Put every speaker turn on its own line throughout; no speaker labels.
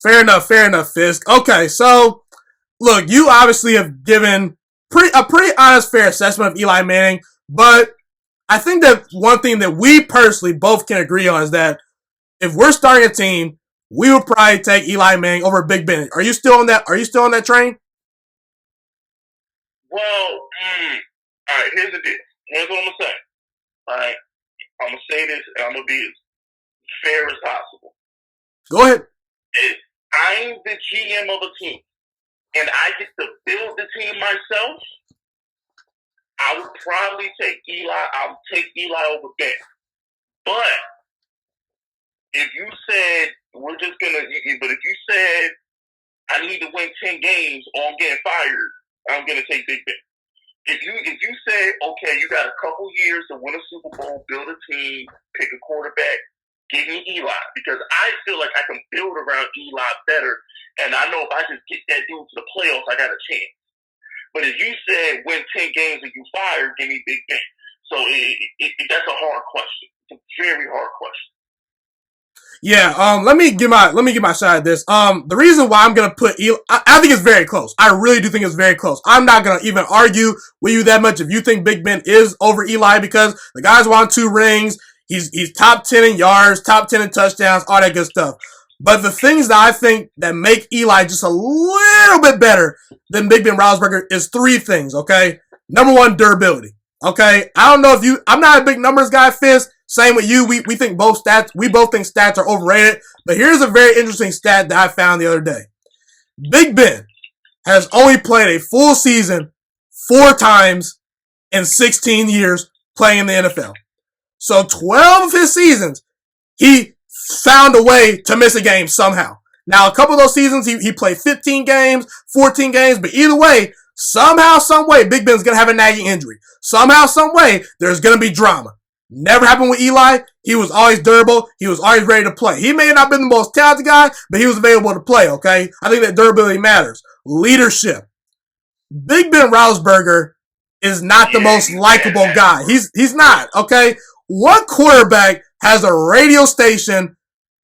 Fair enough, Fisk. Okay, so look, you obviously have given a pretty honest, fair assessment of Eli Manning, but I think that one thing that we personally both can agree on is that if we're starting a team, we would probably take Eli Manning over Big Ben. Are you still on that? Are you still on that train?
Well, all right. Here's the deal. Here's what I'm gonna say. All right, I'm gonna say this, and I'm gonna be as fair as possible.
Go ahead.
If I'm the GM of a team, and I get to build the team myself, I would probably take Eli. I'll take Eli over Ben. But if you said we're just gonna, but if you said I need to win 10 games or I'm getting fired, I'm gonna take Big Ben. If you said, okay, you got a couple years to win a Super Bowl, build a team, pick a quarterback, give me Eli, because I feel like I can build around Eli better, and I know if I just get that dude to the playoffs, I got a chance. But if you said win 10 games and you fired, give me Big Ben. So that's a hard question. It's a very hard question.
Yeah, let me give my shot at this. The reason why I'm gonna put Eli, I think it's very close. I really do think it's very close. I'm not gonna even argue with you that much if you think Big Ben is over Eli, because the guy's won 2 rings. He's top 10 in yards, top 10 in touchdowns, all that good stuff. But the things that I think that make Eli just a little bit better than Big Ben Roethlisberger is 3 things, okay? Number 1, durability. Okay? I don't know if I'm not a big numbers guy, Fisk. Same with you. We think both think stats are overrated. But here's a very interesting stat that I found the other day. Big Ben has only played a full season 4 times in 16 years playing in the NFL. So 12 of his seasons, he found a way to miss a game somehow. Now, a couple of those seasons, he played 15 games, 14 games, but either way, somehow, some way, Big Ben's going to have a nagging injury. Somehow, some way, there's going to be drama. Never happened with Eli. He was always durable. He was always ready to play. He may not have been the most talented guy, but he was available to play, okay? I think that durability matters. Leadership. Big Ben Roethlisberger is not the most likable guy. He's not, okay? What quarterback has a radio station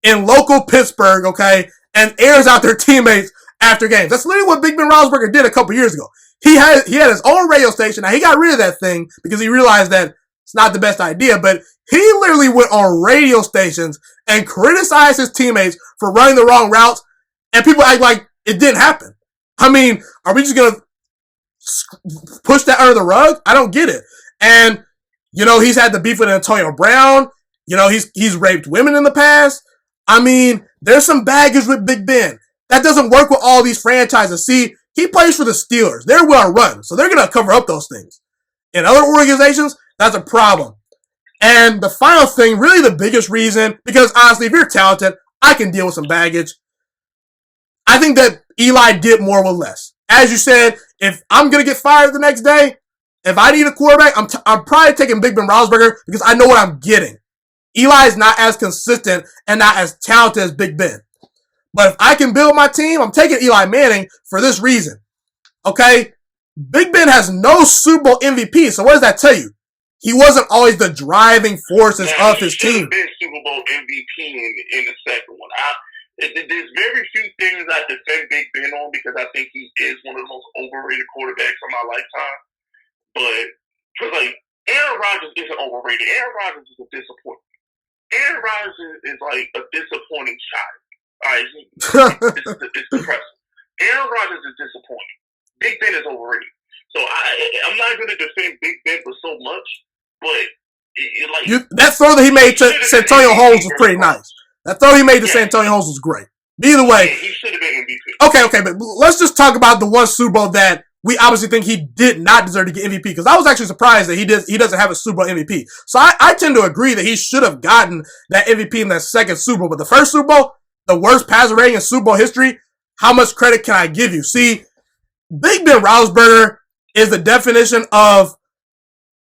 in local Pittsburgh, okay, and airs out their teammates after games? That's literally what Big Ben Roethlisberger did a couple years ago. He had his own radio station. Now, he got rid of that thing because he realized that it's not the best idea, but he literally went on radio stations and criticized his teammates for running the wrong routes, and people act like it didn't happen. I mean, are we just going to push that under the rug? I don't get it. And, he's had the beef with Antonio Brown. He's raped women in the past. I mean, there's some baggage with Big Ben. That doesn't work with all these franchises. See, he plays for the Steelers. They're well run, so they're going to cover up those things. In other organizations, that's a problem. And the final thing, really the biggest reason, because honestly, if you're talented, I can deal with some baggage. I think that Eli did more with less. As you said, if I'm going to get fired the next day, if I need a quarterback, I'm probably taking Big Ben Roethlisberger because I know what I'm getting. Eli is not as consistent and not as talented as Big Ben. But if I can build my team, I'm taking Eli Manning for this reason. Okay? Big Ben has no Super Bowl MVP, so what does that tell you? He wasn't always the driving forces of his team.
He should have been Super Bowl MVP in the second one. There's very few things I defend Big Ben on because I think he is one of the most overrated quarterbacks of my lifetime. But, because, Aaron Rodgers isn't overrated. Aaron Rodgers is a disappointment. Aaron Rodgers is like a disappointing child. All right, it's depressing. Aaron Rodgers is disappointing. Big Ben is overrated. So I'm not going to defend Big Ben for so much, but
that throw that he made to Santonio Holmes was pretty nice. That throw he made to Santonio Holmes was great. Either way,
he should have been MVP.
Okay, but let's just talk about the one Super Bowl that we obviously think he did not deserve to get MVP, because I was actually surprised that he doesn't have a Super Bowl MVP. So I tend to agree that he should have gotten that MVP in that second Super Bowl. But the first Super Bowl, the worst passer rating in Super Bowl history, how much credit can I give you? See, Big Ben Roethlisberger is the definition of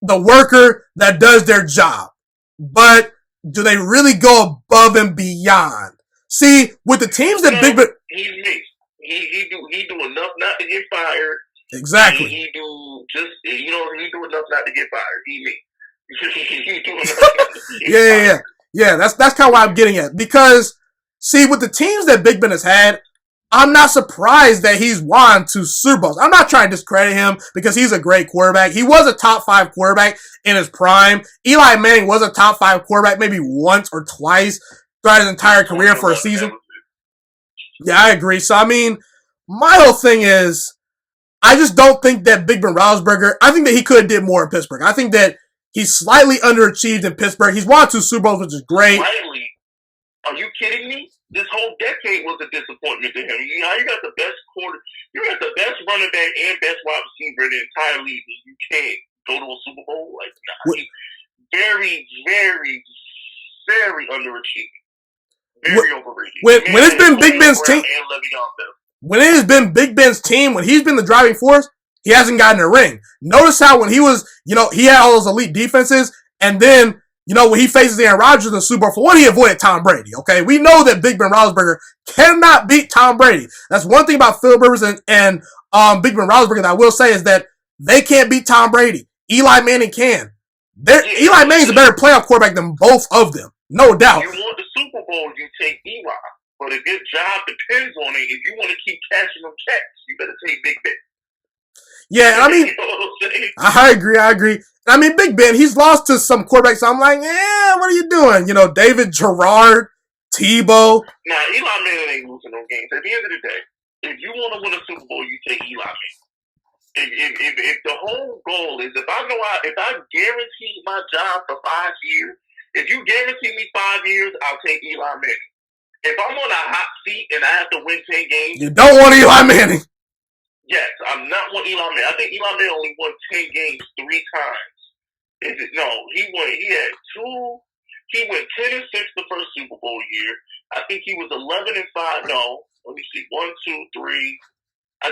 the worker that does their job. But do they really go above and beyond? See, with the teams that Big Ben...
He's mixed. He do enough not to get fired.
Exactly.
He do enough not to get fired. He do enough not to get fired.
Yeah. That's kind of what I'm getting at. Because See, with the teams that Big Ben has had, I'm not surprised that he's won 2 Super Bowls. I'm not trying to discredit him because he's a great quarterback. He was a top 5 quarterback in his prime. Eli Manning was a top 5 quarterback maybe once or twice throughout his entire career for a season. Yeah, I agree. So, I mean, my whole thing is, I just don't think that Big Ben Roethlisberger, I think that he could have did more in Pittsburgh. I think that he's slightly underachieved in Pittsburgh. He's won 2 Super Bowls, which is great.
Slightly? Are you kidding me? This whole decade was a disappointment to him. You got the best you got the best running back and best wide receiver in the entire league, and you can't go to a Super Bowl? Like, nah. He's very, very, very underachieving. Very overrated.
When it's been Big Ben's team, when it has been Big Ben's team, when he's been the driving force, he hasn't gotten a ring. Notice how when he was, he had all those elite defenses, and then, when he faces Aaron Rodgers in the Super Bowl, for one, he avoided Tom Brady, okay? We know that Big Ben Roethlisberger cannot beat Tom Brady. That's one thing about Philip Rivers and Big Ben Roethlisberger that I will say is that they can't beat Tom Brady. Eli Manning can. Eli Manning's a better playoff quarterback than both of them, no doubt.
You want the Super Bowl, you take Eli. But a good job depends on it. If you want to keep cashing them checks, you better take Big Ben.
Yeah, I mean, I agree. I mean, Big Ben, he's lost to some quarterbacks. So I'm like, what are you doing? David Gerard, Tebow.
Nah, Eli Manning ain't losing no games. At the end of the day, if you want to win a Super Bowl, you take Eli Manning. If the whole goal is, if I guarantee my job for 5 years, if you guarantee me 5 years, I'll take Eli Manning. If I'm on a hot seat and I have to win 10 games,
you don't want Eli Manning.
Yes, I'm not want Eli Manning. I think Eli Manning only won 10 games 3 times. No, he had 2. He went 10-6 the first Super Bowl year. I think he was 11-5. No, let me see, 1, 2, 3. 4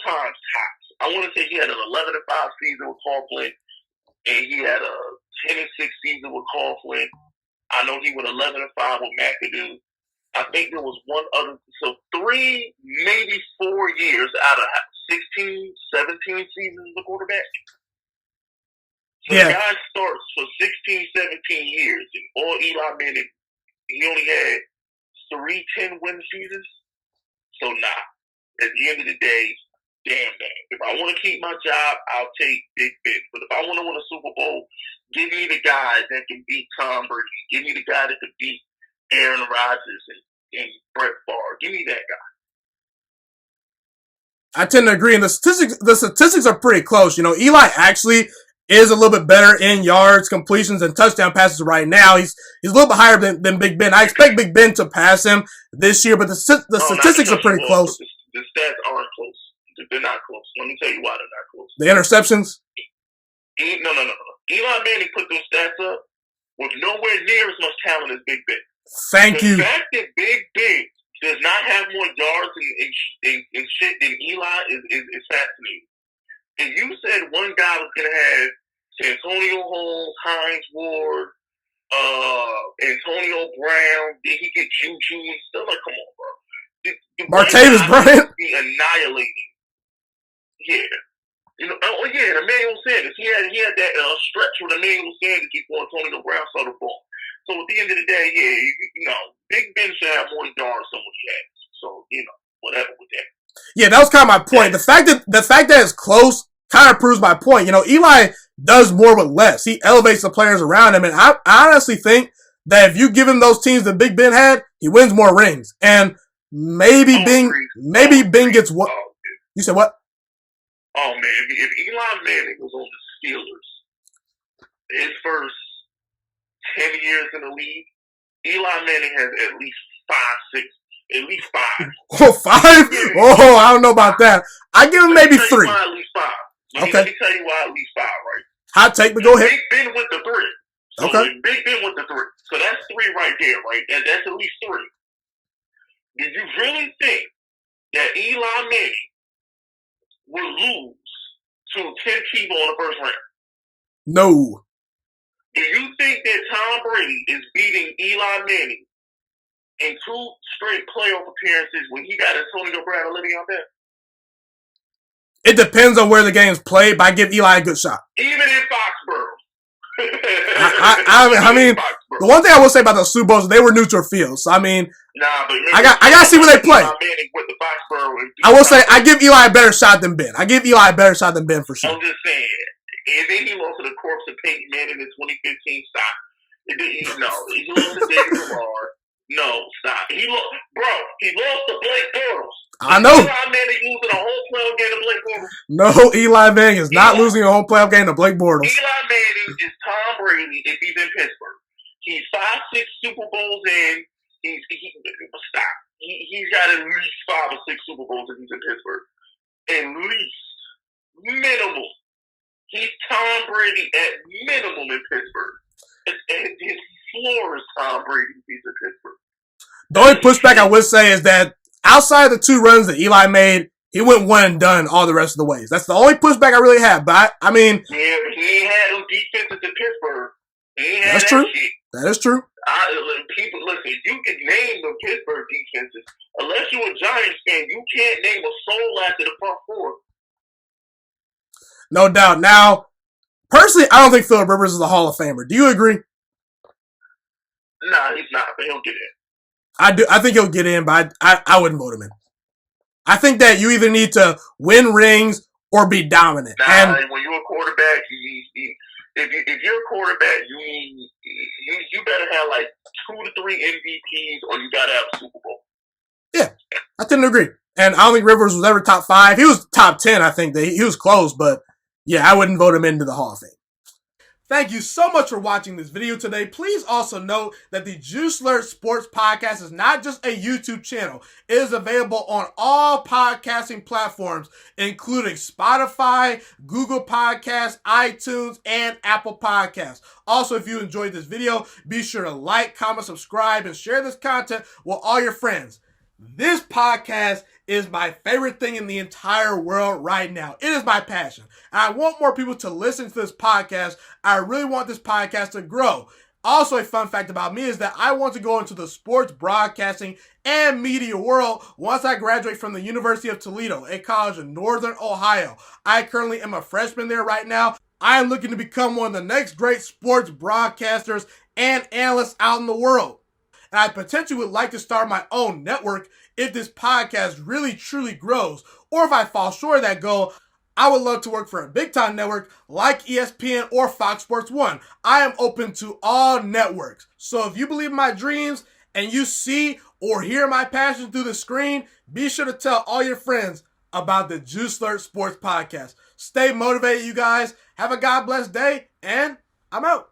times tops. I want to say he had an 11-5 season with Coughlin, and he had a 10-6 season with Coughlin. I know he went 11-5 with McAdoo. I think there was one other. So 3, maybe 4 years out of 16, 17 seasons as a quarterback. So the guy starts for 16, 17 years. And all Eli Manning, he only had 3 10-win seasons. So at the end of the day, damn man. If I want to keep my job, I'll take Big Ben. But if I want to win a Super Bowl, give me the guy that can beat Tom Brady. Give me the guy that can beat Aaron Rodgers and Brett Favre. Give me that guy.
I tend to agree. And the statistics are pretty close. Eli actually is a little bit better in yards, completions, and touchdown passes right now. He's a little bit higher than Big Ben. I expect Big Ben to pass him this year, but the statistics are pretty close.
The stats aren't close. They're not close. Let me tell you why they're not close.
The interceptions?
No. Eli Manning put those stats up with nowhere near as much talent as Big Ben.
Thank you.
The fact that Big Ben does not have more yards and shit than Eli is fascinating. If you said one guy was going to have Antonio Holmes, Hines Ward, Antonio Brown, did he get Juju and stuff? Like, come on, bro.
Martavis Bryant?
Be annihilating. Yeah. Emmanuel Sanders. He had that stretch with Emmanuel Sanders before Antonio Brown saw the ball. So at the end of the day, Big Ben should have more yards than what he has. So, whatever with that.
Yeah, that was kind of my point. The fact that it's close kind of proves my point. Eli does more with less. He elevates the players around him, and I honestly think that if you give him those teams that Big Ben had, he wins more rings. And maybe Ben gets what? You said what?
Oh man, if Eli Manning was on the Steelers, his first 10 years in the league, Eli Manning has at least 5.
Oh, 5? Yeah. Oh, I don't know about that. I give him maybe 3.
At least 5. Let me tell you why at least 5, right?
Hot take, but go ahead.
Big Ben with the 3. So Big Ben with the 3. So that's 3 right there, right? That's at least 3. Do you really think that Eli Manning will lose to Tim Tebow in the first round?
No.
Do you think that Tom Brady is beating Eli Manning in 2 straight playoff appearances when he got Antonio Brown and Le'Veon Bell?
It depends on where the game's played, but I give Eli a good shot.
Even in Foxborough.
I mean, the one thing I will say about the Super Bowls, they were neutral fields. So, I mean,
but
I gotta see where they play. I will say I give Eli a better shot than Ben. I give Eli a better shot than Ben for sure.
I'm just saying, and then he lost to the corpse of Peyton Manning in the 2015 stop. No, he lost to David Lamar. No, stop. He lost to Blake Bortles.
I know.
Eli Manning losing a home playoff game to Blake Bortles.
No, Eli Manning is not losing a home playoff game to Blake Bortles.
Eli Manning is Tom Brady if he's in Pittsburgh. He's 5-6 Super Bowls in. Stop. He's got at least 5 or 6 Super Bowls if he's in Pittsburgh. At least. Minimal. He's Tom Brady at minimum in Pittsburgh. And his floor is Tom Brady if he's in Pittsburgh.
The only pushback I would say is that outside of the 2 runs that Eli made, he went one and done all the rest of the ways. That's the only pushback I really have. But I mean,
yeah, but he ain't had those defenses in Pittsburgh. He ain't had
that's
that
true.
Shit.
That is true.
People, listen, you can name the Pittsburgh defenses. Unless you're a Giants fan, you can't name a soul after the front 4.
No doubt. Now, personally, I don't think Phillip Rivers is a Hall of Famer. Do you agree?
Nah, he's not, but he'll get in.
I do. I think he'll get in, but I wouldn't vote him in. I think that you either need to win rings or be dominant.
Nah,
and
when you're a quarterback, if you're a quarterback, you better have like 2 to 3 MVPs, or you gotta have a Super Bowl.
Yeah, I tend to agree. And I don't think Rivers was ever top 5. He was top 10. I think that he was close, but yeah, I wouldn't vote him into the Hall of Fame. Thank you so much for watching this video today. Please also note that the Juice Alert Sports Podcast is not just a YouTube channel. It is available on all podcasting platforms, including Spotify, Google Podcasts, iTunes, and Apple Podcasts. Also, if you enjoyed this video, be sure to like, comment, subscribe, and share this content with all your friends. This podcast is my favorite thing in the entire world right now. It is my passion. And I want more people to listen to this podcast. I really want this podcast to grow. Also, a fun fact about me is that I want to go into the sports broadcasting and media world once I graduate from the University of Toledo, a college in Northern Ohio. I currently am a freshman there right now. I am looking to become one of the next great sports broadcasters and analysts out in the world. And I potentially would like to start my own network if this podcast really truly grows. Or if I fall short of that goal, I would love to work for a big time network like ESPN or Fox Sports 1. I am open to all networks. So if you believe in my dreams and you see or hear my passion through the screen, be sure to tell all your friends about the Juice Alert Sports Podcast. Stay motivated, you guys. Have a God bless day, and I'm out.